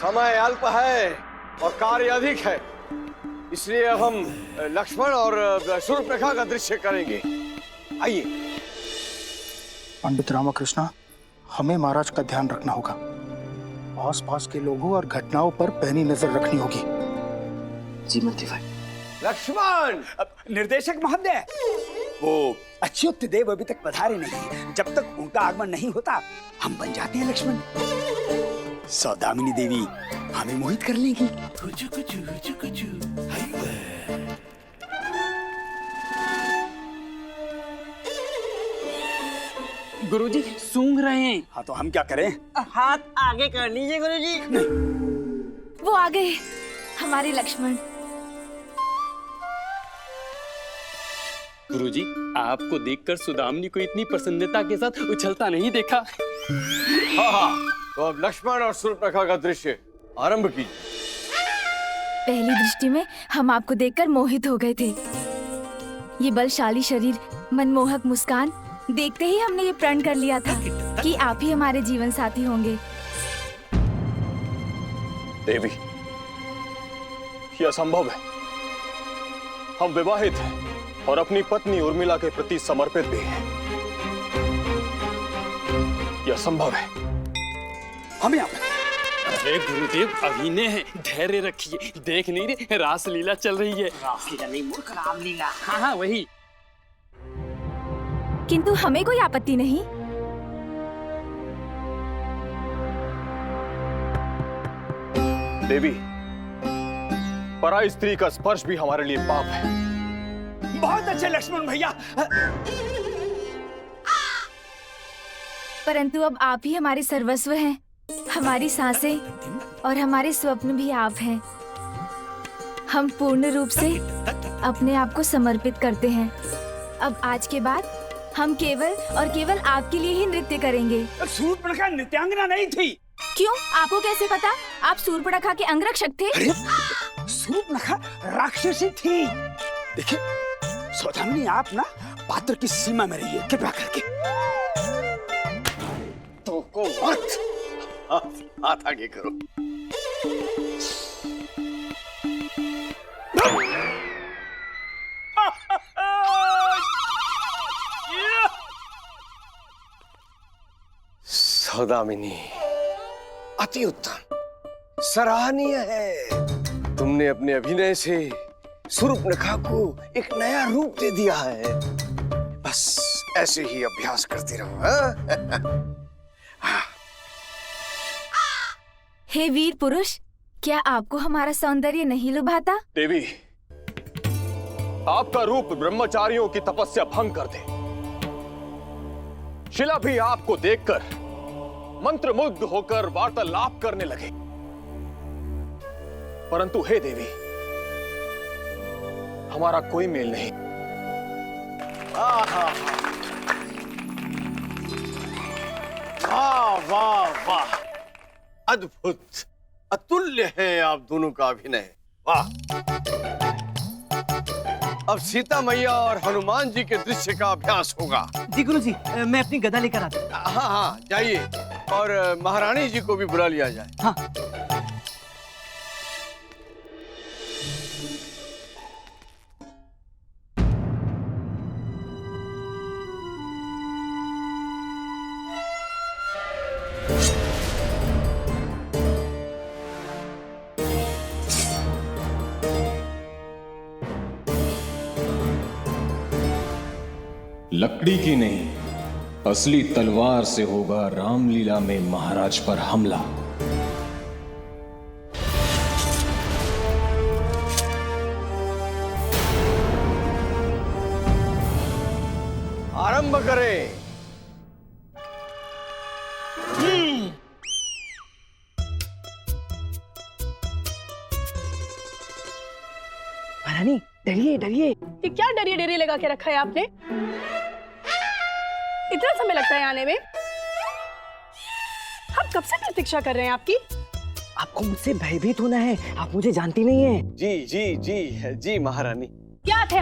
समय अल्प है और कार्य अधिक है, इसलिए अब हम लक्ष्मण और शूर्पणखा का दृश्य करेंगे। आइए। पंडित रामकृष्ण, हमें महाराज का ध्यान रखना होगा। आसपास के लोगों और घटनाओं पर पैनी नजर रखनी होगी। जी मंत्री भाई। लक्ष्मण! निर्देशक महोदय, वो अच्युत देव अभी तक पधारे नहीं। जब तक उनका आगमन नहीं होता हम बन जाते हैं लक्ष्मण। सौदामिनी देवी हमें मोहित कर लेगी। गुरुजी सूंघ रहे हैं। हाँ तो हम क्या करें? हाथ आगे कर लीजिए गुरुजी। वो आ गए हमारे लक्ष्मण। गुरुजी, आपको देखकर सुदामिनी को इतनी प्रसन्नता के साथ उछलता नहीं देखा। हाँ, तो अब लक्ष्मण और शूर्पणखा का दृश्य आरंभ कीजिए। पहली दृष्टि में हम आपको देखकर मोहित हो गए थे। ये बलशाली शरीर, मनमोहक मुस्कान, देखते ही हमने ये प्रण कर लिया था कि आप ही हमारे जीवन साथी होंगे। देवी, यह असंभव है। हम विवाहित हैं और अपनी पत्नी उर्मिला के प्रति समर्पित भी हैं। यह संभव है। हमें आप अरे गुरुदेव, अभिनय है, धैर्य रखिए। देख नहीं रहे, रासलीला चल रही है। रासलीला नहीं मूर्ख, रामलीला। हाँ हाँ वही। किंतु हमें कोई आपत्ति नहीं। देवी, पराई स्त्री का स्पर्श भी हमारे लिए पाप है। बहुत अच्छे लक्ष्मण भैया। परंतु अब आप ही हमारे सर्वस्व हैं। हमारी सांसें और हमारे स्वप्न भी आप हैं। हम पूर्ण रूप से अपने आप को समर्पित करते हैं। अब आज के बाद हम केवल और केवल आपके लिए ही नृत्य करेंगे। शूर्पणखा नृत्यांगना नहीं थी। क्यों? आपको कैसे पता? आप शूर्पणखा के अंगरक्षक थे। अरे, शूर्पणखा राक्षसी थी। देखिए सौदामिनी, आप ना पात्र की सीमा में रहिए कृपया करके। तो को मत हाथ आगे करो। सौदामिनी, अति उत्तम, सराहनीय है। तुमने अपने अभिनय से शूर्पणखा को एक नया रूप दे दिया है। बस ऐसे ही अभ्यास करती रहो। हाँ? हे वीर पुरुष, क्या आपको हमारा सौंदर्य नहीं लुभाता? देवी, आपका रूप ब्रह्मचारियों की तपस्या भंग कर दे। शिला भी आपको देखकर मंत्रमुग्ध होकर वार्तालाप करने लगे। परंतु हे देवी, हमारा कोई मेल नहीं। वाह वाह वाह, अद्भुत, अतुल्य है आप दोनों का अभिनय। वाह। अब सीता मैया और हनुमान जी के दृश्य का अभ्यास होगा। जी गुरुजी, मैं अपनी गदा लेकर आता हूँ। हाँ हाँ जाइए, और महारानी जी को भी बुला लिया जाए। हाँ। लकड़ी की नहीं, असली तलवार से होगा रामलीला में महाराज पर हमला। आरंभ करें। महारानी, डरिए डरिए। ये क्या डरिए डरिए लगा के रखा है आपने? इतना समय लगता है आने में? हम कब से प्रतीक्षा कर रहे हैं आपकी। आपको मुझसे भयभीत होना है, आप मुझे जानती नहीं है। जी जी जी जी महारानी। क्या थे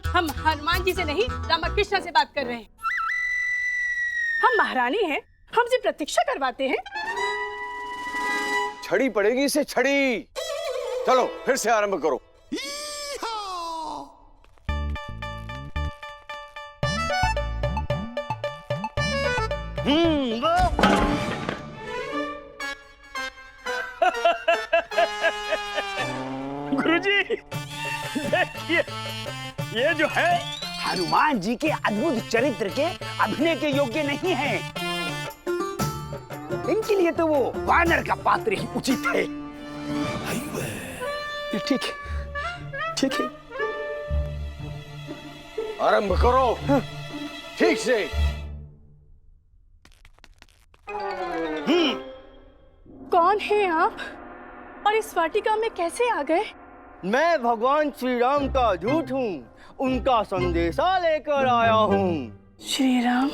हम हनुमान जी से नहीं रामकृष्ण से बात कर रहे हैं। हम महारानी हैं, हमसे प्रतीक्षा करवाते हैं। छड़ी पड़ेगी इसे, छड़ी। चलो फिर से आरंभ करो। गुरुजी, देखिए ये जो है हनुमान जी के अद्भुत चरित्र के अभिनय के योग्य नहीं है। इनके लिए तो वो वानर का पात्र ही उचित है। ठीक है, ठीक है, आरंभ करो। ठीक से। कौन है आप और इस वाटिका में कैसे आ गए? मैं भगवान श्री राम का दूत हूँ, उनका संदेशा लेकर आया हूँ। श्री राम,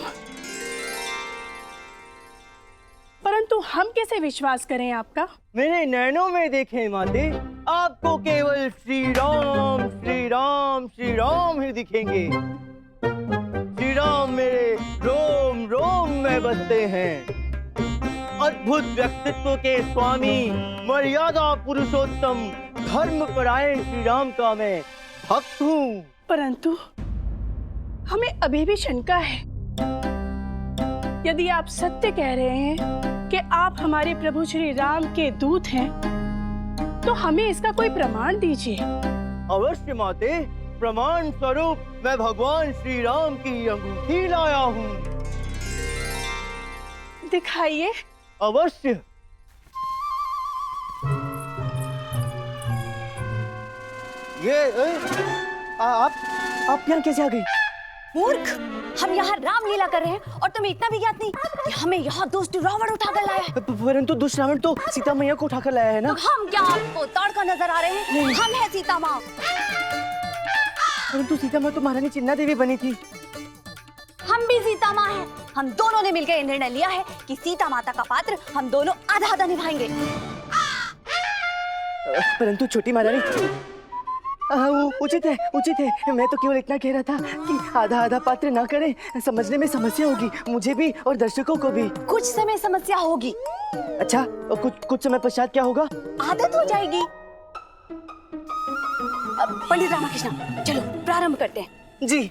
परंतु हम कैसे विश्वास करें आपका? मेरे नैनों में देखें माते, आपको केवल श्री राम श्री राम श्री राम ही दिखेंगे। श्री राम मेरे रोम रोम में बसते हैं। अद्भुत व्यक्तित्व के स्वामी, मर्यादा पुरुषोत्तम, धर्मपरायण श्री राम का मैं भक्त हूँ। परंतु हमें अभी भी शंका है। यदि आप सत्य कह रहे हैं कि आप हमारे प्रभु श्री राम के दूत हैं, तो हमें इसका कोई प्रमाण दीजिए। अवश्य माते, प्रमाण स्वरूप मैं भगवान श्री राम की अंगूठी लाया हूँ। दिखाइए। अवश्य। आप यहाँ कैसे आ गई? मूर्ख, हम यहाँ रामलीला कर रहे हैं और तुम्हें इतना भी ज्ञात नहीं कि हमें यहाँ दुष्ट रावण उठाकर लाया है। परंतु दुष्ट रावण तो सीता मैया को उठाकर लाया है ना? तो हम क्या आपको ताड़का नजर आ रहे हैं? हम हैं सीता माँ। परंतु सीता माँ तो महारानी चिन्ना देवी बनी थी। हम भी सीता माँ हैं। हम दोनों ने मिलकर ये निर्णय लिया है कि सीता माता का पात्र हम दोनों आधा आधा निभाएंगे। परंतु छोटी महारानी, उचित है। मैं तो केवल इतना कह रहा था कि आधा आधा पात्र ना करें, समझने में समस्या होगी, मुझे भी और दर्शकों को भी। कुछ समय समस्या होगी। अच्छा, कुछ समय पश्चात क्या होगा? आदत हो जाएगी। पंडित रामाकृष्ण, चलो प्रारंभ करते हैं। जी।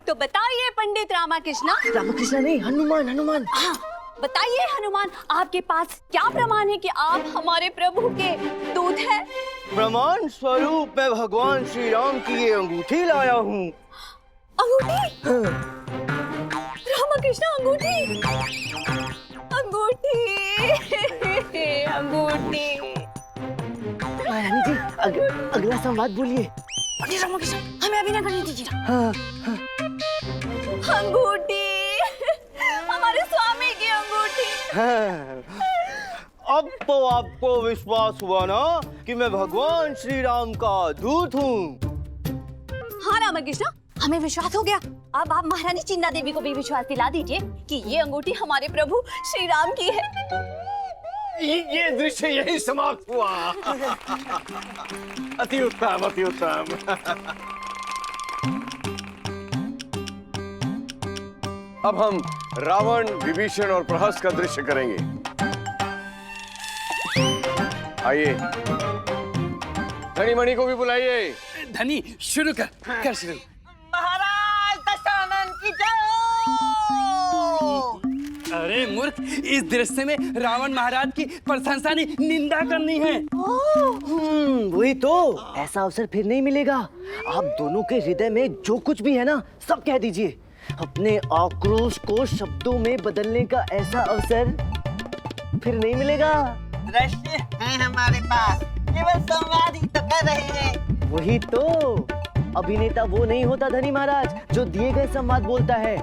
तो बताइए पंडित रामाकृष्ण। रामाकृष्ण नहीं, हनुमान। हाँ, बताइए हनुमान, आपके पास क्या प्रमाण है कि आप हमारे प्रभु के दूत हैं? प्रमाण स्वरूप मैं भगवान श्री राम की ये अंगूठी लाया हूँ। अंगूठी? रामाकृष्ण, अंगूठी। महारानी जी, अगला संवाद बोलिए। पंडित रामाकृष्ण, हमें अभी ना करने दीजिए। हाँ। अंगूठी, हमारे स्वामी की अंगूठी। अब तो आपको विश्वास हुआ ना कि मैं भगवान श्री राम का दूत हूँ। हाँ रामाकृष्ण, हमें विश्वास हो गया। अब आप महारानी चिन्ना देवी को भी विश्वास दिला दीजिए कि ये अंगूठी हमारे प्रभु श्री राम की है। ये दृश्य यही समाप्त हुआ। अति उत्तम, अति उत्तम। अब हम रावण, विभीषण और प्रहस्त का दृश्य करेंगे। आइए, धनी मणि को भी बुलाइए। धनी शुरू कर शुरू। महाराज दशानन की जय। अरे मूर्ख, इस दृश्य में रावण महाराज की प्रशंसा नहीं, निंदा करनी है। वही तो, ऐसा अवसर फिर नहीं मिलेगा। आप दोनों के हृदय में जो कुछ भी है ना, सब कह दीजिए। अपने आक्रोश को शब्दों में बदलने का ऐसा अवसर फिर नहीं मिलेगा। दृश्य है हमारे पास, केवल संवाद ही तो कर रहे हैं। वही तो, अभिनेता वो नहीं होता धनी महाराज जो दिए गए संवाद बोलता है।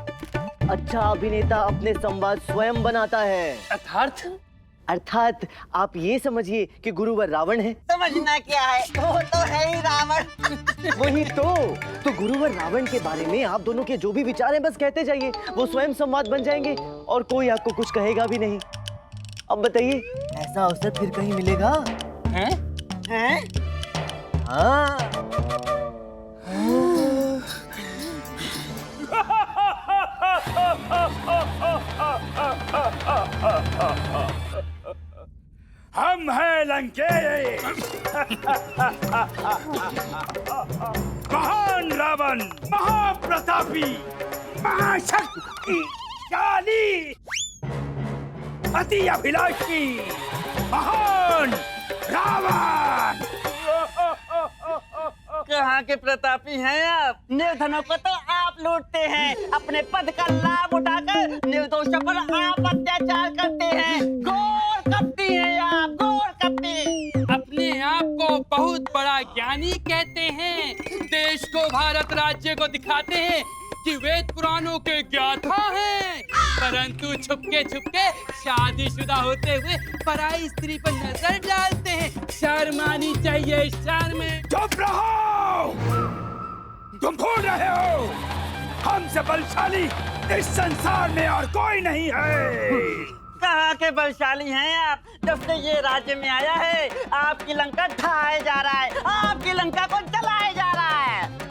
अच्छा अभिनेता अपने संवाद स्वयं बनाता है। अर्थात आप ये समझिए कि गुरुवर रावण है। समझना क्या है, वो तो है ही रावण। वही तो गुरुवर रावण के बारे में आप दोनों के जो भी विचार हैं बस कहते जाइए, वो स्वयं संवाद बन जाएंगे और कोई आपको कुछ कहेगा भी नहीं। अब बताइए, ऐसा अवसर फिर कहीं मिलेगा? हैं? हाँ। हम हैं लंकेश। महान रावण, महाप्रतापी, महाशक्तिशाली, अति अभिलाषी, महान रावण। कहाँ के प्रतापी हैं आप? निर्धनों को तो आप लूटते हैं, अपने पद का लाभ उठाकर निर्दोषों पर आप अत्याचार करते हैं। घोर कपटी हैं आप, घोर कपटी। अपने आप को बहुत बड़ा ज्ञानी कहते हैं, देश को, भारत राज्य को दिखाते हैं कि वेद पुराणों के ज्ञाता हैं, परंतु छुपके छुपके शादीशुदा होते हुए पराई स्त्री पर नजर डालते हैं। शर्म आनी चाहिए, शर्म। चुप रहो, तुम भूल रहे हो हमसे बलशाली इस संसार में और कोई नहीं है। कहाँ के बलशाली हैं आप? जब से ये राज्य में आया है आपकी लंका ढाया जा रहा है, आपकी लंका को जलाया जा रहा है।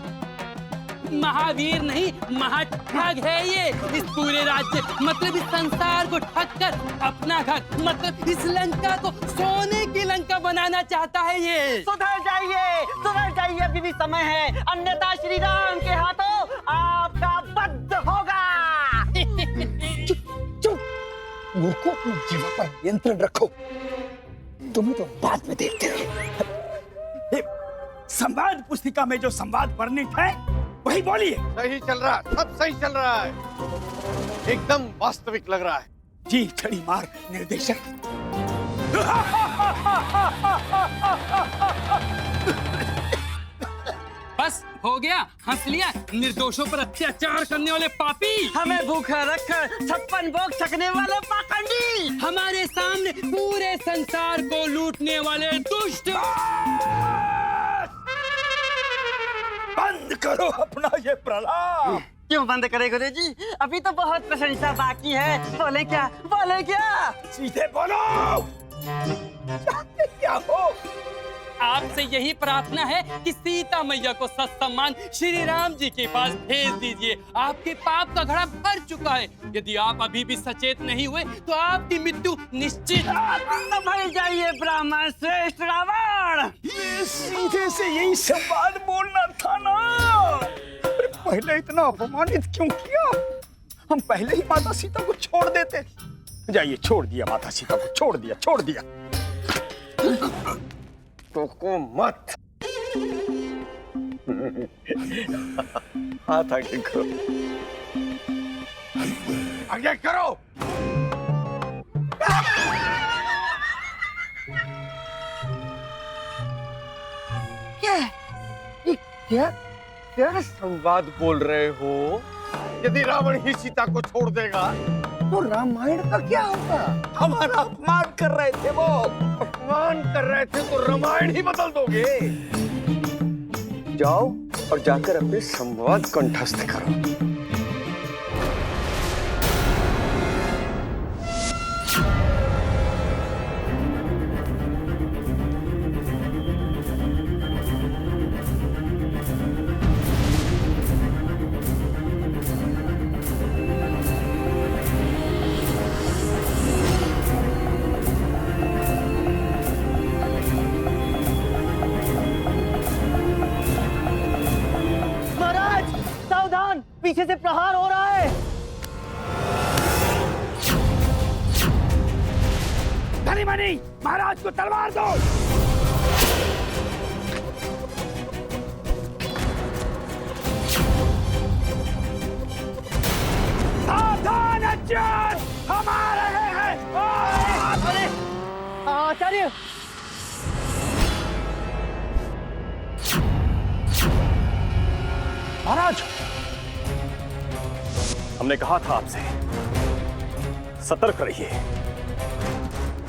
महावीर नहीं, महाठग है ये। इस पूरे राज्य मतलब इस संसार को ठग कर अपना घर मतलब इस लंका को सोने की लंका बनाना चाहता है ये। सुधर जाइए, अभी भी समय है, अन्यथा श्री राम के हाथों आपका वध होगा। चुप, मूर्खों, अपनी जीवा पर नियंत्रण रखो, तुम्हें तो बाद में देखते रहो। संवाद पुस्तिका में जो संवाद वर्णित है वही बोलिए। सही चल रहा है, सब सही चल रहा है, एकदम वास्तविक लग रहा है। जी छड़ी मार निर्देशक। बस हो गया, हंस लिया। निर्दोषों पर अत्याचार करने वाले पापी, हमें भूखा रखकर 56 भोग छकने वाले पाखंडी, हमारे सामने पूरे संसार को लूटने वाले दुष्ट। बंद करो अपना ये प्रलाप। क्यों बंद करे गुरुजी? अभी तो बहुत प्रशंसा बाकी है। बोले क्या? सीधे बोलो, चाहते क्या हो? आपसे यही प्रार्थना है कि सीता मैया को सत्सम्मान श्री राम जी के पास भेज दीजिए। आपके पाप का घड़ा भर चुका है। यदि आप अभी भी सचेत नहीं हुए तो आपकी मृत्यु निश्चित। संभल जाइए ब्राह्मण श्रेष्ठ रावण। सीधे से यही संवाद बोलना था ना। पहले इतना अपमानित क्यों किया? हम पहले ही माता सीता को छोड़ देते। जाइए, छोड़ दिया माता सीता को, छोड़ दिया। टोको मत। हाथ आगे करो, आगे करो। क्या संवाद बोल रहे हो? यदि रावण ही सीता को छोड़ देगा तो रामायण का क्या होगा? हमारा अपमान कर रहे थे वो। अपमान कर रहे थे तो रामायण ही बदल दोगे। जाओ और जाकर अपने संवाद कंठस्थ करो। पीछे से प्रहार हो रहा है। धनीमनी, महाराज को तलवार दो। सावधान अर्जुन, हम आ रहे हैं। अरे आचार्य, महाराज, हमने कहा था आपसे सतर्क रहिए।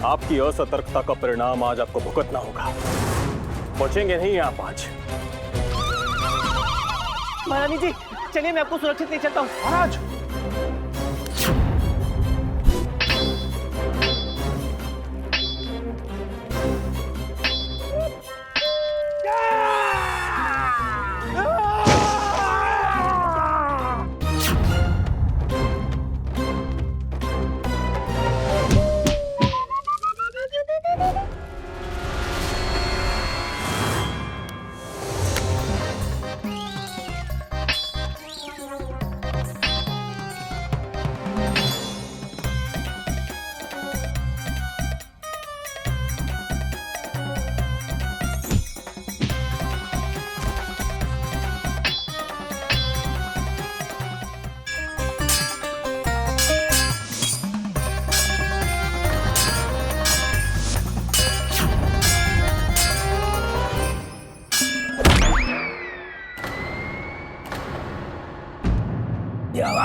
आपकी असतर्कता का परिणाम आज आपको भुगतना होगा। बचेंगे नहीं आप आज। महारानी जी, चलिए मैं आपको सुरक्षित ले चलता हूँ। महाराज,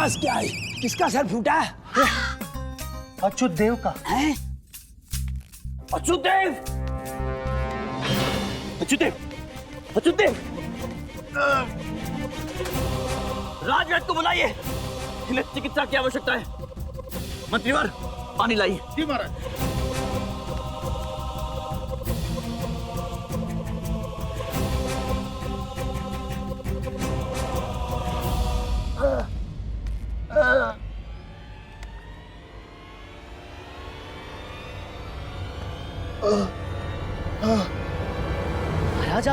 आवाज क्या आई? किसका सर फूटा? अच्युत देव का। हैं? अच्युत देव! अच्युत देव! अच्युत देव! राजवैद्य को बुलाइए, इन्हें चिकित्सा की आवश्यकता है। मंत्रीवर, पानी लाइए। जी महाराज। महाराज,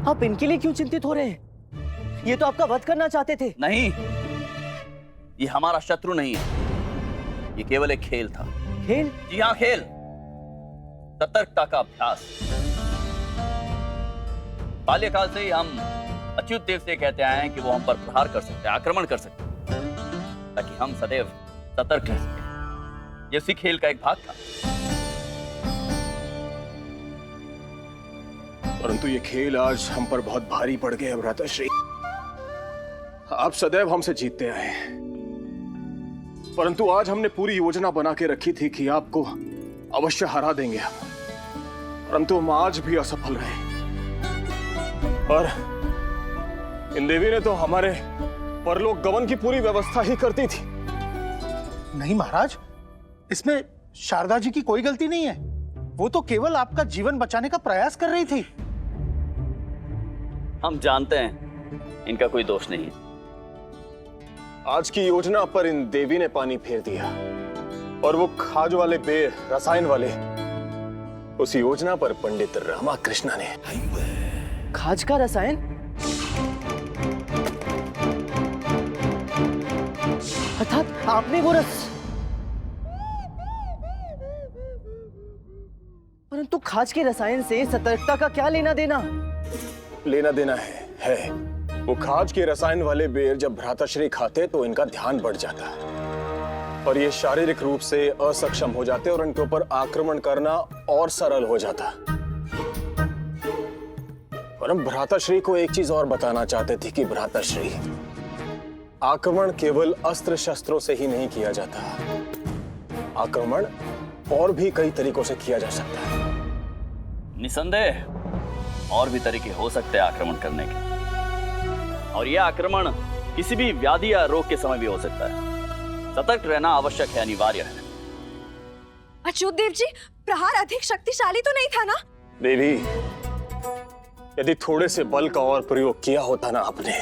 आप इनके लिए क्यों चिंतित हो रहे हैं? ये तो आपका वध करना चाहते थे। नहीं, ये हमारा शत्रु नहीं है, ये केवल एक खेल था। खेल? जी हाँ, खेल। सतर्कता का अभ्यास। बाल्यकाल से ही हम अच्युत देव से कहते आए हैं कि वो हम पर प्रहार कर सकते हैं, आक्रमण कर सकते हैं, ताकि हम सदैव सतर्क रह सकें। ये उसी खेल का एक भाग था। परंतु ये खेल आज हम पर बहुत भारी पड़ गए भ्राताश्री। आप सदैव हमसे जीतते आए हैं, परंतु आज हमने पूरी योजना बना के रखी थी कि आपको अवश्य हरा देंगे हम, परंतु हम आज भी असफल रहे। और इन देवी ने तो हमारे परलोक गमन की पूरी व्यवस्था ही करती थी। नहीं महाराज, इसमें शारदा जी की कोई गलती नहीं है। वो तो केवल आपका जीवन बचाने का प्रयास कर रही थी। हम जानते हैं इनका कोई दोष नहीं है। आज की योजना पर इन देवी ने पानी फेर दिया, और वो खाज वाले बेर, रसायन वाले, उस योजना पर पंडित रामाकृष्ण ने। खाज का रसायन? अर्थात आपने वो रस। परंतु खाज के रसायन से सतर्कता का क्या लेना देना? लेना देना है। वो खाज के रसायन वाले बेर जब भ्राताश्री खाते तो इनका ध्यान बढ़ जाता, और ये शारीरिक रूप से असक्षम हो जाते और इनके ऊपर आक्रमण करना और सरल हो जाता। और हम भ्राताश्री को एक चीज और बताना चाहते थे कि भ्राताश्री, आक्रमण केवल अस्त्र शस्त्रों से ही नहीं किया जाता, आक्रमण और भी कई तरीकों से किया जा सकता है। निसंदेह और भी तरीके हो सकते हैं आक्रमण करने के, और यह आक्रमण किसी भी व्याधि या रोग के समय भी हो सकता है। सतर्क रहना आवश्यक है, अनिवार्य है। अच्युत देव जी, प्रहार अधिक शक्तिशाली तो नहीं था ना? देवी, यदि थोड़े से बल का और प्रयोग किया होता ना आपने,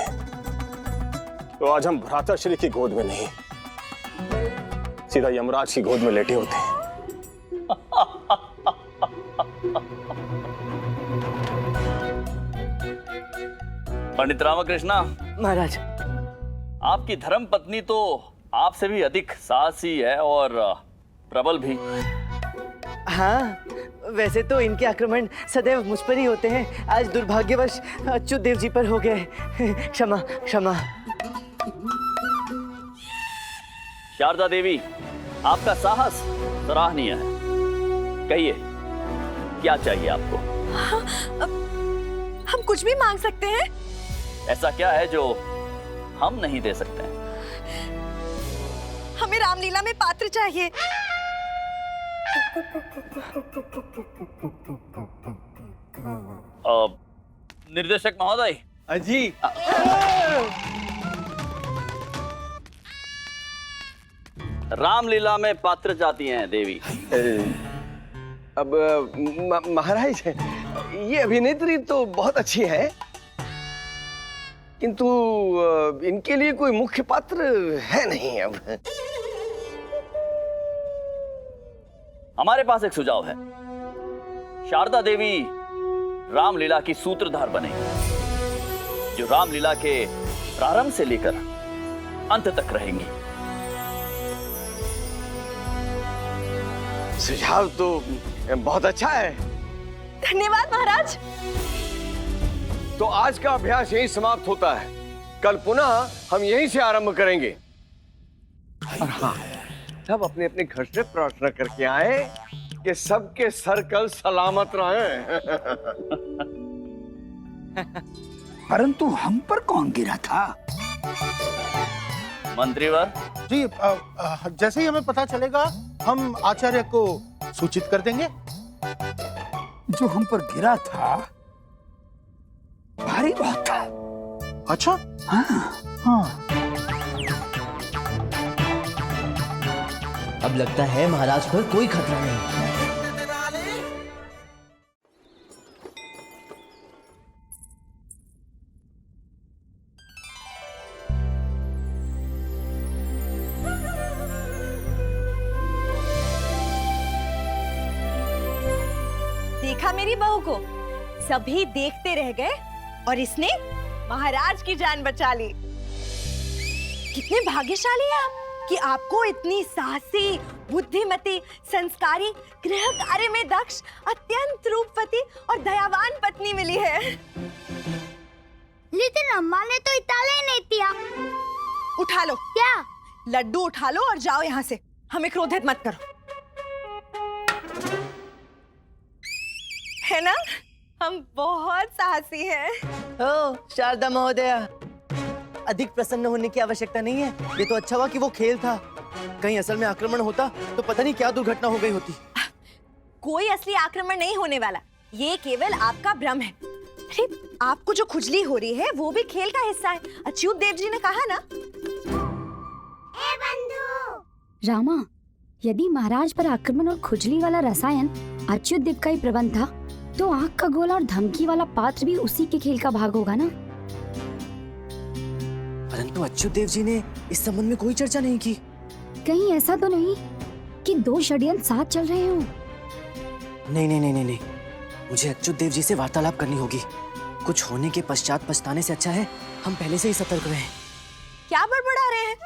तो आज हम भ्राताश्री की गोद में नहीं, सीधा यमराज की गोद में लेटे होते। पंडित रामकृष्णा महाराज, आपकी धर्म पत्नी तो आपसे भी अधिक साहसी है और प्रबल भी। हाँ, वैसे तो इनके आक्रमण सदैव मुझ पर ही होते हैं। आज दुर्भाग्यवश अच्युत देव जी पर हो गए। क्षमा क्षमा। शारदा देवी, आपका साहस सराहनीय है। कहिए, क्या चाहिए आपको? हम कुछ भी मांग सकते हैं? ऐसा क्या है जो हम नहीं दे सकते हैं? हमें रामलीला में पात्र चाहिए। निर्देशक महोदय। जी। रामलीला में पात्र चाहती हैं देवी। अब महाराज, ये अभिनेत्री तो बहुत अच्छी है, किंतु इनके लिए कोई मुख्य पात्र है नहीं। अब हमारे पास एक सुझाव है। शारदा देवी रामलीला की सूत्रधार बने, जो रामलीला के प्रारंभ से लेकर अंत तक रहेंगी। सुझाव तो बहुत अच्छा है। धन्यवाद महाराज। तो आज का अभ्यास यहीं समाप्त होता है। कल पुनः हम यहीं से आरंभ करेंगे। और हाँ, सब अपने अपने घर से प्रार्थना करके आए कि सबके सर कल सलामत रहें। परंतु हम पर कौन गिरा था? मंत्रीवर, जी जैसे ही हमें पता चलेगा हम आचार्य को सूचित कर देंगे। जो हम पर गिरा था भारी बहुत था। अच्छा, हाँ। अब लगता है महाराज पर कोई खतरा नहीं। देखा मेरी बहू को, सभी देखते रह गए और इसने महाराज की जान बचा ली। कितने भाग्यशाली हैं आप कि आपको इतनी साहसी, बुद्धिमती, संस्कारी, गृह कार्य में दक्ष, अत्यंत रूपवती और दयावान पत्नी मिली है। लेकिन अम्मा ने तो इताले नहीं दिया। उठा लो। क्या? लड्डू उठा लो और जाओ यहाँ से। हमें क्रोधित मत करो, है ना? हम बहुत साहसी हैं। ओ शारदा महोदया, अधिक प्रसन्न होने की आवश्यकता नहीं है। ये तो अच्छा हुआ कि वो खेल था। कहीं असल में आक्रमण होता तो पता नहीं क्या दुर्घटना हो गई होती। कोई असली आक्रमण नहीं होने वाला, ये केवल आपका भ्रम है। अरे आपको जो खुजली हो रही है वो भी खेल का हिस्सा है, अच्युत देव जी ने कहा ना। ए बंधु रामा, यदि महाराज पर आक्रमण और खुजली वाला रसायन अच्युत देव का ही प्रबंध था, तो आग का गोला और धमकी वाला पात्र भी उसी के खेल का भाग होगा ना। परंतु अच्युत देव जी ने इस संबंध में कोई चर्चा नहीं की। कहीं ऐसा तो नहीं कि दो षड्यंत्र साथ चल रहे हो? नहीं नहीं नहीं नहीं नहीं, मुझे अच्युत देव जी से वार्तालाप करनी होगी। कुछ होने के पश्चात पछताने से अच्छा है हम पहले से ही सतर्क रहें। क्या बड़बड़ा रहे हैं?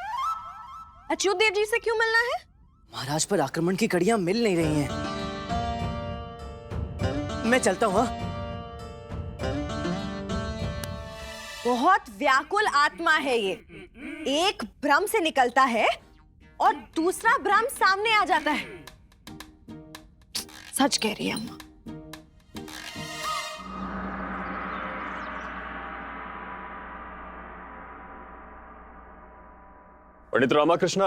अच्युत देव जी से क्यों मिलना है? महाराज पर आक्रमण की कड़ियां मिल नहीं रही हैं। मैं चलता हूँ। बहुत व्याकुल आत्मा है ये। एक भ्रम से निकलता है और दूसरा भ्रम सामने आ जाता है। सच कह रही है अम्मा। पंडित रामाकृष्णा,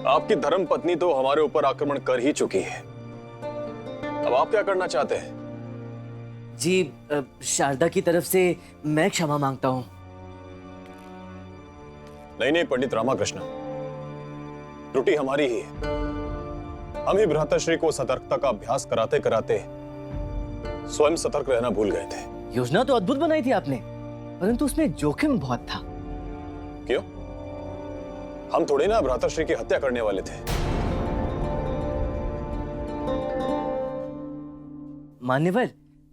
आपकी धर्म पत्नी तो हमारे ऊपर आक्रमण कर ही चुकी है। अब आप क्या करना चाहते हैं? जी शारदा की तरफ से मैं क्षमा मांगता हूँ। नहीं नहीं पंडित रामाकृष्णा, त्रुटि हमारी ही है। हम ही भ्राताश्री को सतर्कता का अभ्यास कराते कराते स्वयं सतर्क रहना भूल गए थे। योजना तो अद्भुत बनाई थी आपने, परंतु उसमें जोखिम बहुत था। क्यों? हम थोड़े ना भ्राताश्री की हत्या करने वाले थे। मान्यवर,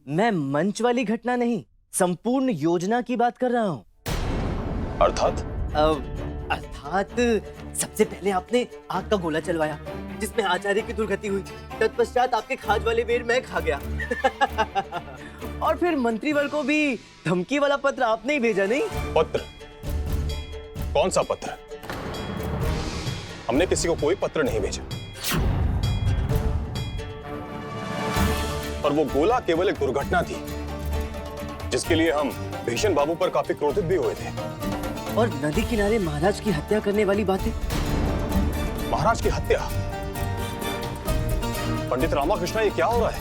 मैं मंच वाली घटना नहीं, संपूर्ण योजना की बात कर रहा हूँ। अर्थात? अर्थात सबसे पहले आपने आग का गोला चलवाया जिसमें आचार्य की दुर्गति हुई। तत्पश्चात आपके खाज वाले बेर मैं खा गया। और फिर मंत्रीवर को भी धमकी वाला पत्र आपने ही भेजा, नहीं? पत्र? कौन सा पत्र? हमने किसी को कोई पत्र नहीं भेजा। और वो गोला केवल एक दुर्घटना थी जिसके लिए हम भीषण बाबू पर काफी क्रोधित भी हुए थे। और नदी किनारे महाराज की हत्या करने वाली बातें? महाराज की हत्या? पंडित रामाकृष्णा, ये क्या हो रहा है?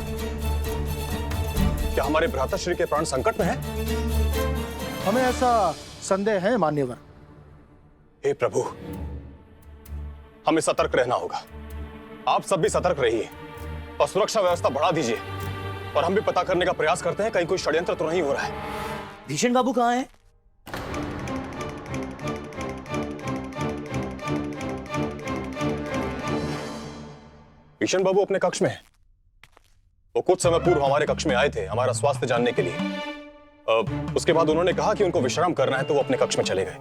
क्या हमारे भ्राताश्री के प्राण संकट में है? हमें ऐसा संदेह है मान्यवर। हे प्रभु, हमें सतर्क रहना होगा। आप सब भी सतर्क रहिए और सुरक्षा व्यवस्था बढ़ा दीजिए। और हम भी पता करने का प्रयास करते हैं कहीं कोई षड्यंत्र तो नहीं हो रहा है। भीषण बाबू कहाँ हैं? भीषण बाबू अपने कक्ष में हैं। वो कुछ समय पूर्व हमारे कक्ष में आए थे हमारा स्वास्थ्य जानने के लिए। उसके बाद उन्होंने कहा कि उनको विश्राम करना है तो वो अपने कक्ष में चले गए।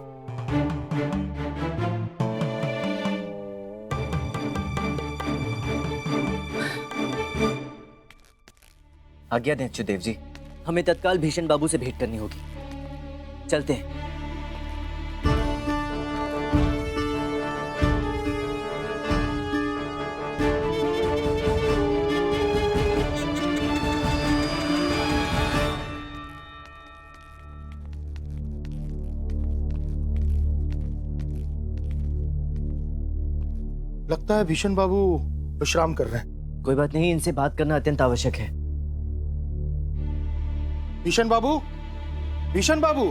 आज्ञा दें अच्युत देव जी, हमें तत्काल भीषण बाबू से भेंट करनी होगी। चलते हैं। लगता है भीषण बाबू विश्राम कर रहे हैं। कोई बात नहीं, इनसे बात करना अत्यंत आवश्यक है। भीषण बाबू, भीषण बाबू।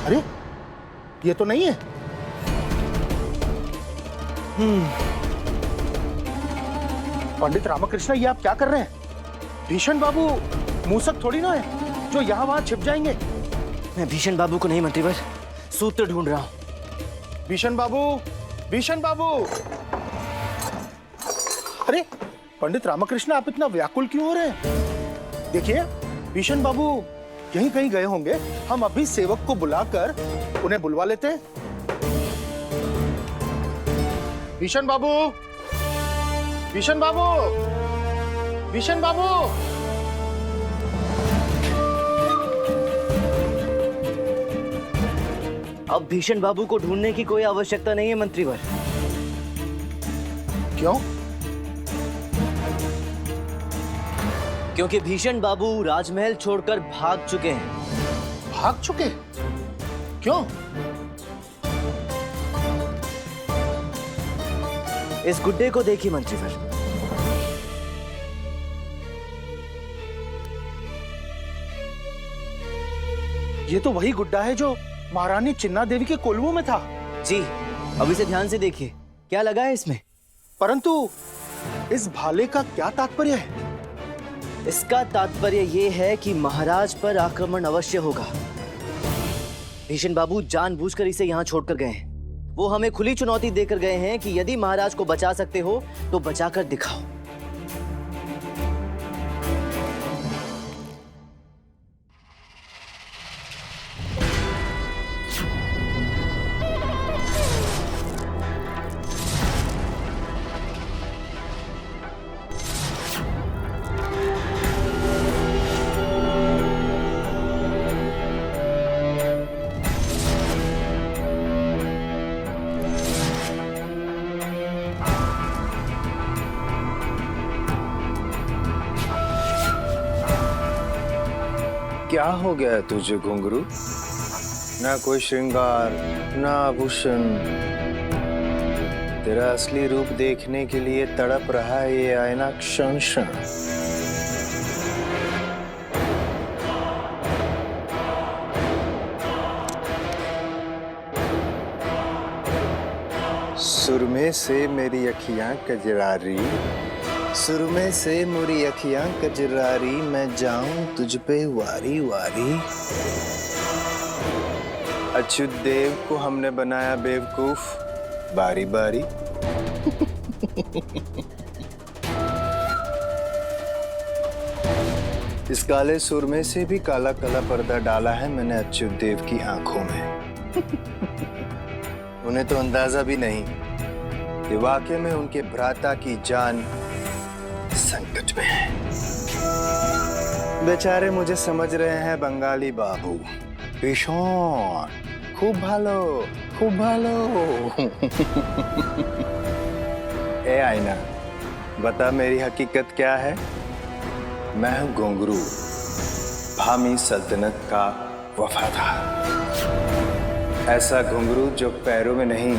अरे ये तो नहीं है। पंडित रामकृष्ण, ये आप क्या कर रहे हैं? भीषण बाबू मूसक थोड़ी ना है जो यहाँ वहां छिप जाएंगे। मैं भीषण बाबू को नहीं मंत्रीवर, सूत्र ढूंढ रहा हूँ। भीषण बाबू, भीषण बाबू। अरे पंडित रामकृष्ण, आप इतना व्याकुल क्यों हो रहे हैं? देखिए भीषण बाबू यहीं कहीं गए होंगे, हम अभी सेवक को बुलाकर उन्हें बुलवा लेते हैं। भीषण बाबू, भीषण बाबू, भीषण बाबू। अब भीषण बाबू को ढूंढने की कोई आवश्यकता नहीं है मंत्रीवर। क्यों? क्योंकि भीषण बाबू राजमहल छोड़कर भाग चुके हैं। भाग चुके? क्यों? इस गुड्डे को देखिए मंत्रीवर। ये तो वही गुड्डा है जो महारानी चिन्ना देवी के कोल्वों में था। जी, अब इसे ध्यान से देखिए, क्या लगा है इसमें? परंतु इस भाले का क्या तात्पर्य है? इसका तात्पर्य यह है कि महाराज पर आक्रमण अवश्य होगा। भीषण बाबू जानबूझकर इसे यहाँ छोड़कर गए हैं। वो हमें खुली चुनौती देकर गए हैं कि यदि महाराज को बचा सकते हो तो बचाकर दिखाओ। क्या हो गया तुझे घुंघरू? ना कोई श्रृंगार, ना आभूषण। तेरा असली रूप देखने के लिए तड़प रहा है ये आईना क्षण क्षण। सुरमे से मेरी अखियां कजरारी, सुरमे से मेरी अखियां कजरारी, मैं जाऊं तुझ पे वारी वारी। अच्युत देव को हमने बनाया बेवकूफ बारी बारी। इस काले सुरमे से भी काला काला पर्दा डाला है मैंने अच्युत देव की आंखों में। उन्हें तो अंदाजा भी नहीं कि वाकई में उनके भ्राता की जान संकट में है। बेचारे मुझे समझ रहे हैं बंगाली बाबू। भीषण खूब भालो, खूब भालो। ए आईना, बता मेरी हकीकत क्या है? मैं हूं घुंघरू, भामी सल्तनत का वफादार। ऐसा घुंघरू जो पैरों में नहीं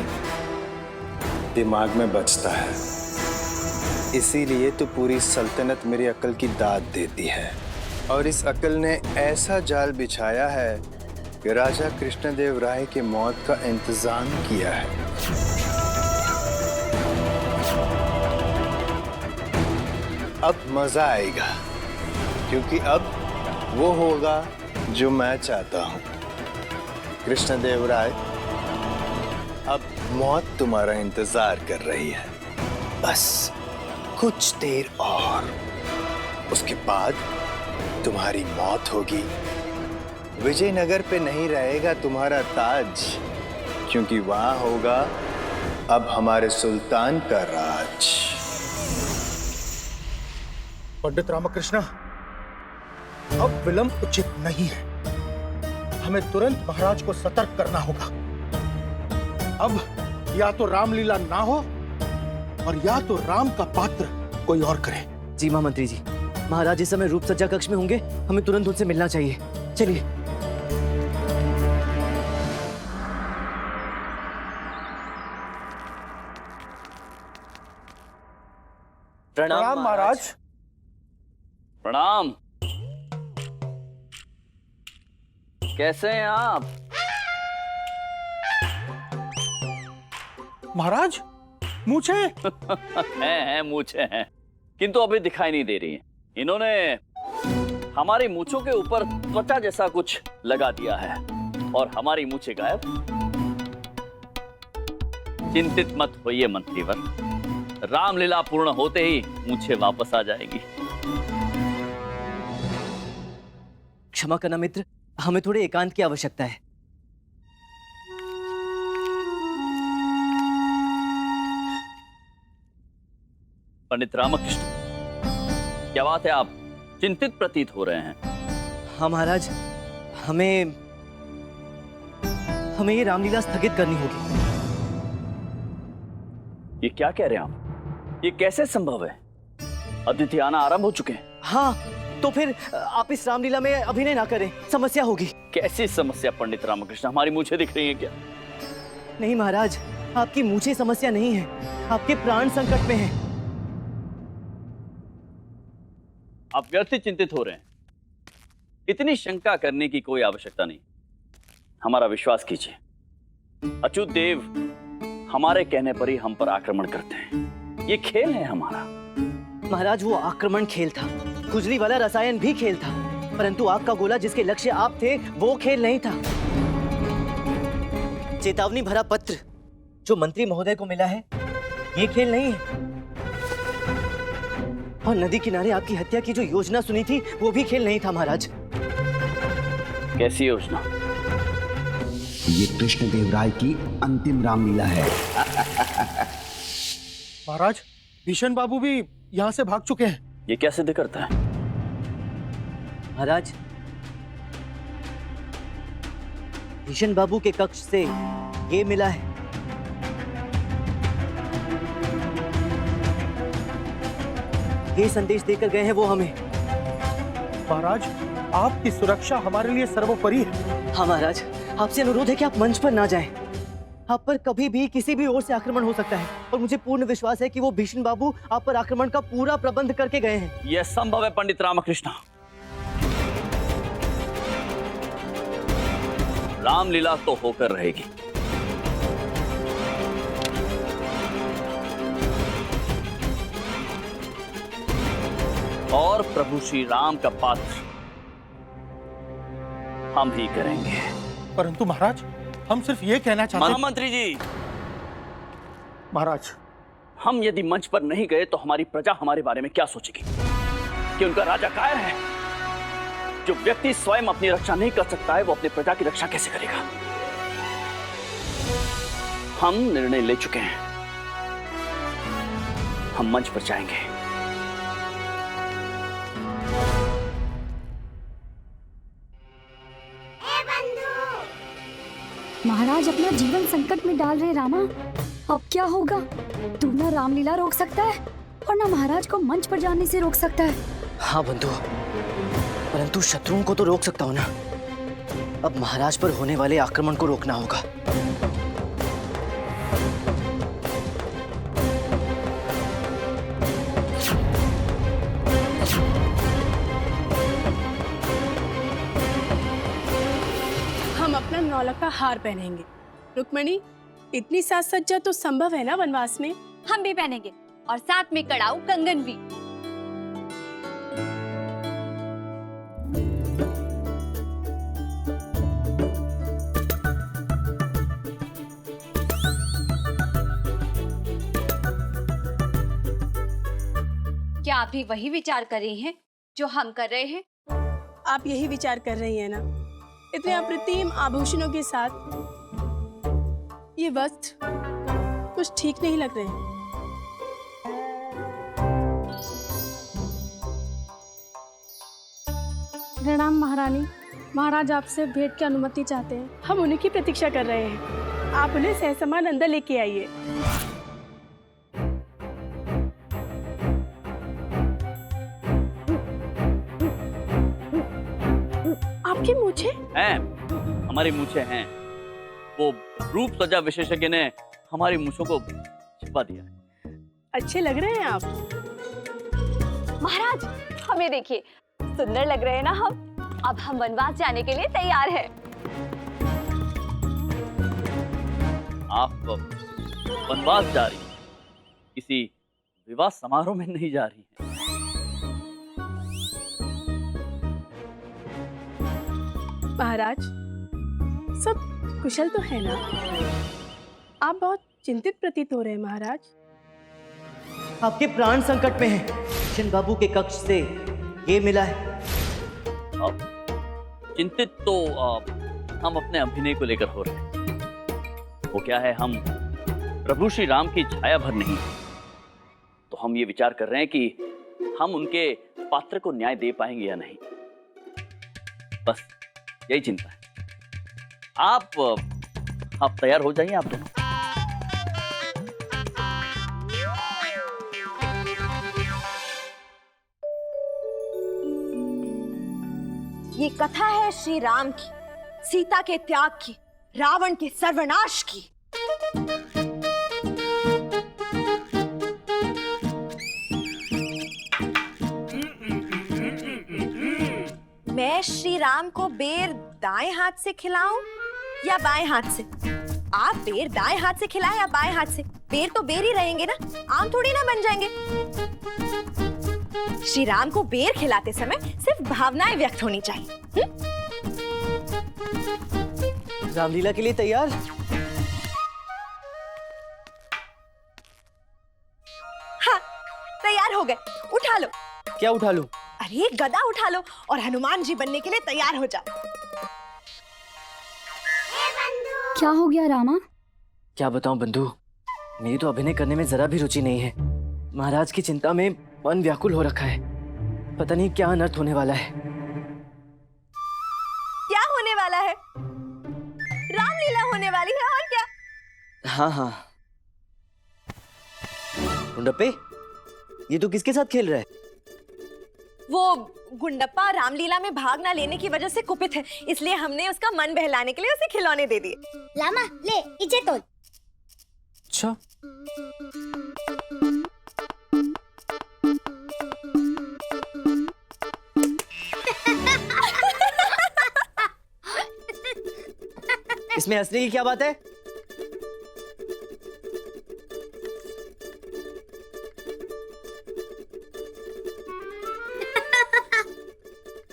दिमाग में बजता है। इसीलिए तो पूरी सल्तनत मेरी अकल की दाद देती है। और इस अकल ने ऐसा जाल बिछाया है कि राजा कृष्णदेव राय के मौत का इंतजाम किया है। अब मजा आएगा, क्योंकि अब वो होगा जो मैं चाहता हूं। कृष्णदेव राय, अब मौत तुम्हारा इंतजार कर रही है। बस कुछ देर और, उसके बाद तुम्हारी मौत होगी। विजयनगर पे नहीं रहेगा तुम्हारा ताज, क्योंकि वहां होगा अब हमारे सुल्तान का राज। पंडित रामकृष्ण, अब विलंब उचित नहीं है। हमें तुरंत महाराज को सतर्क करना होगा। अब या तो रामलीला ना हो और या तो राम का पात्र कोई और करे। जी महामंत्री जी, महाराज इस समय रूप सज्जा कक्ष में होंगे, हमें तुरंत उनसे मिलना चाहिए। चलिए। प्रणाम महाराज। प्रणाम। कैसे हैं आप? महाराज मूछे हैं मूछे हैं, किंतु अभी दिखाई नहीं दे रही हैं। इन्होंने हमारी मूछों के ऊपर त्वचा जैसा कुछ लगा दिया है और हमारी मूछें गायब। चिंतित मत होइए मंत्रीवर, रामलीला पूर्ण होते ही मूछें वापस आ जाएगी। क्षमा करना मित्र, हमें थोड़े एकांत की आवश्यकता है। पंडित रामकृष्ण, क्या बात है, आप चिंतित प्रतीत हो रहे हैं? हाँ महाराज, हमें ये रामलीला स्थगित करनी होगी। ये क्या कह रहे हैं आप? ये कैसे संभव है? अतिथि आना आरंभ हो चुके हैं। हाँ, तो फिर आप इस रामलीला में अभिनय ना करें, समस्या होगी। कैसी समस्या पंडित रामकृष्ण? हमारी मूछें दिख रही हैं क्या? नहीं महाराज, आपकी मूछें समस्या नहीं है, आपके प्राण संकट में हैं। आप व्यर्थ चिंतित हो रहे हैं। इतनी शंका करने की कोई आवश्यकता नहीं, हमारा विश्वास कीजिए। अच्युत देव हमारे कहने पर ही हम पर आक्रमण करते हैं। ये खेल है हमारा। महाराज, वो आक्रमण खेल था, खुजली वाला रसायन भी खेल था, परंतु आग का गोला जिसके लक्ष्य आप थे वो खेल नहीं था। चेतावनी भरा पत्र जो मंत्री महोदय को मिला है, ये खेल नहीं है। और नदी किनारे आपकी हत्या की जो योजना सुनी थी, वो भी खेल नहीं था महाराज। कैसी योजना? ये कृष्णदेव राय की अंतिम रामलीला है। महाराज, भीषण बाबू भी यहाँ से भाग चुके हैं। ये क्या सिद्ध करता है? महाराज, भीषण बाबू के कक्ष से ये मिला है। ये संदेश देकर गए हैं वो हमें। महाराज, आपकी सुरक्षा हमारे लिए सर्वोपरि है। हाँ महाराज, आपसे अनुरोध है कि आप मंच पर ना जाएं। आप पर कभी भी किसी भी ओर से आक्रमण हो सकता है और मुझे पूर्ण विश्वास है कि वो भीषण बाबू आप पर आक्रमण का पूरा प्रबंध करके गए हैं। यह संभव है पंडित रामकृष्ण। रामलीला तो होकर रहेगी। और प्रभु श्री राम का पात्र हम ही करेंगे। परंतु महाराज, हम सिर्फ ये कहना चाहते हैं। महामंत्री जी, महाराज, हम यदि मंच पर नहीं गए तो हमारी प्रजा हमारे बारे में क्या सोचेगी? कि उनका राजा कायर है? जो व्यक्ति स्वयं अपनी रक्षा नहीं कर सकता है, वो अपनी प्रजा की रक्षा कैसे करेगा? हम निर्णय ले चुके हैं, हम मंच पर जाएंगे। महाराज अपना जीवन संकट में डाल रहे रामा, अब क्या होगा? तू ना रामलीला रोक सकता है और ना महाराज को मंच पर जाने से रोक सकता है। हाँ बंधु, परंतु शत्रुओं को तो रोक सकता हूँ ना। अब महाराज पर होने वाले आक्रमण को रोकना होगा। हम अपना नौलख का हार पहनेंगे। रुक्मणी, इतनी साज सज्जा तो संभव है ना वनवास में? हम भी पहनेंगे और साथ में कड़ाऊ कंगन भी। क्या आप भी वही विचार कर रही हैं जो हम कर रहे हैं? आप यही विचार कर रही हैं ना? इतने अप्रतिम आभूषणों के साथ ये वस्त्र कुछ ठीक नहीं लग रहे हैं। प्रणाम महारानी, महाराज आपसे भेंट की अनुमति चाहते हैं। हम उन्हीं की प्रतीक्षा कर रहे हैं। आप उन्हें सहसमान अंदर लेके आइए। आपकी मूछें हैं, हमारी मूछें हैं। वो रूप सज्जा विशेषज्ञ ने हमारी मूछों को छिपा दिया है। अच्छे लग रहे हैं आप। महाराज, हमें देखिए, सुंदर लग रहे हैं ना हम। अब हम वनवास जाने के लिए तैयार हैं। आप वनवास जा रही हैं, किसी विवाह समारोह में नहीं जा रही हैं। महाराज, सब कुशल तो है ना? आप बहुत चिंतित प्रतीत हो रहे हैं महाराज। आपके प्राण संकट में हैं। किशन बाबू के कक्ष से ये मिला है। चिंतित तो हम अपने अभिनय को लेकर हो रहे हैं। वो क्या है, हम प्रभु श्री राम की छाया भर नहीं, तो हम ये विचार कर रहे हैं कि हम उनके पात्र को न्याय दे पाएंगे या नहीं। बस यही चिंता है। आप तैयार हो जाइए, आप दोनों। ये कथा है श्री राम की, सीता के त्याग की, रावण के सर्वनाश की। मैं श्री राम को बेर दाएं हाथ से खिलाऊं या बाएं हाथ से? आप बेर दाएं हाथ से खिलाएं या बाएं हाथ से? बेर तो बेर ही रहेंगे ना, आम थोड़ी ना बन जाएंगे। श्री राम को बेर खिलाते समय सिर्फ भावनाएं व्यक्त होनी चाहिए। रामलीला के लिए तैयार? हाँ, तैयार हो गए। उठा लो। क्या उठा लूं? अरे गदा उठा लो और हनुमान जी बनने के लिए तैयार हो जाओ। क्या हो गया रामा? क्या बताऊं बंधु, मेरी तो अभिनय करने में जरा भी रुचि नहीं है। महाराज की चिंता में मन व्याकुल हो रखा है। पता नहीं क्या अनर्थ होने वाला है। क्या होने वाला है? रामलीला होने वाली है, और क्या? हाँ हाँ। गुंडप्पे, ये तो किसके साथ खेल रहा है? वो गुंडप्पा रामलीला में भाग ना लेने की वजह से कुपित है, इसलिए हमने उसका मन बहलाने के लिए उसे खिलौने दे दिए। लामा ले, इजे तोल। अच्छा। इसमें हंसने की क्या बात है?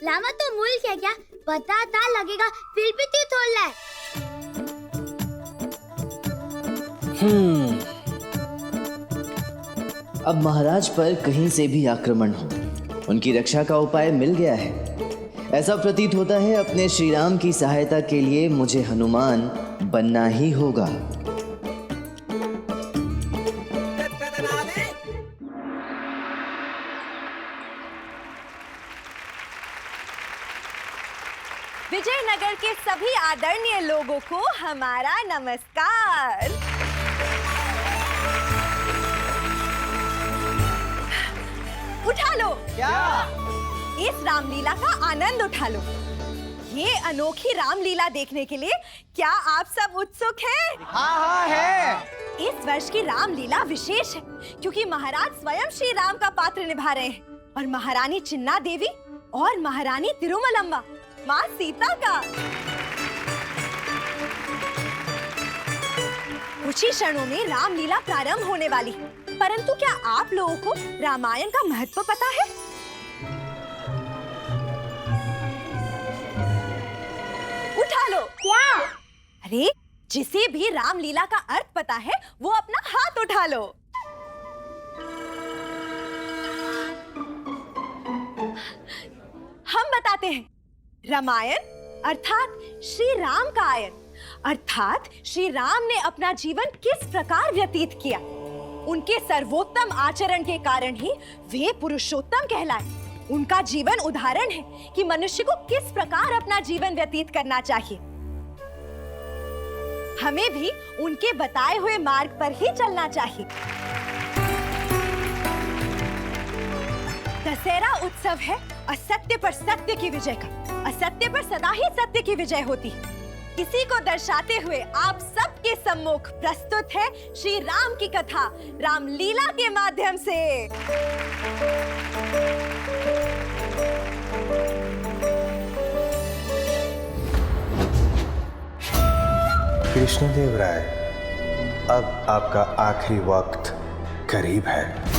लामा तो मुल्क है क्या? पता था लगेगा, फिर भी तू तोड़ रहा है। अब महाराज पर कहीं से भी आक्रमण हो, उनकी रक्षा का उपाय मिल गया है। ऐसा प्रतीत होता है अपने श्री राम की सहायता के लिए मुझे हनुमान बनना ही होगा। विजयनगर के सभी आदरणीय लोगों को हमारा नमस्कार। उठा लो। क्या? इस रामलीला का आनंद उठा लो। ये अनोखी रामलीला देखने के लिए क्या आप सब उत्सुक हैं? हाँ हाँ है। इस वर्ष की रामलीला विशेष है क्योंकि महाराज स्वयं श्री राम का पात्र निभा रहे हैं और महारानी चिन्ना देवी और महारानी तिरुमलम्बा माँ सीता का। कुछ ही क्षणों में रामलीला प्रारंभ होने वाली है, परंतु क्या आप लोगों को रामायण का महत्व पता है? उठा लो। क्या? अरे जिसे भी रामलीला का अर्थ पता है वो अपना हाथ उठा लो। हम बताते हैं। रामायण अर्थात श्री राम का आयन, अर्थात श्री राम ने अपना जीवन किस प्रकार व्यतीत किया। उनके सर्वोत्तम आचरण के कारण ही वे पुरुषोत्तम कहलाए। उनका जीवन उदाहरण है कि मनुष्य को किस प्रकार अपना जीवन व्यतीत करना चाहिए। हमें भी उनके बताए हुए मार्ग पर ही चलना चाहिए। दशहरा उत्सव है असत्य पर सत्य की विजय का। असत्य पर सदा ही सत्य की विजय होती है। इसी को दर्शाते हुए आप सब आपके सम्मुख प्रस्तुत है श्री राम की कथा रामलीला के माध्यम से। कृष्णदेव राय, अब आपका आखिरी वक्त करीब है।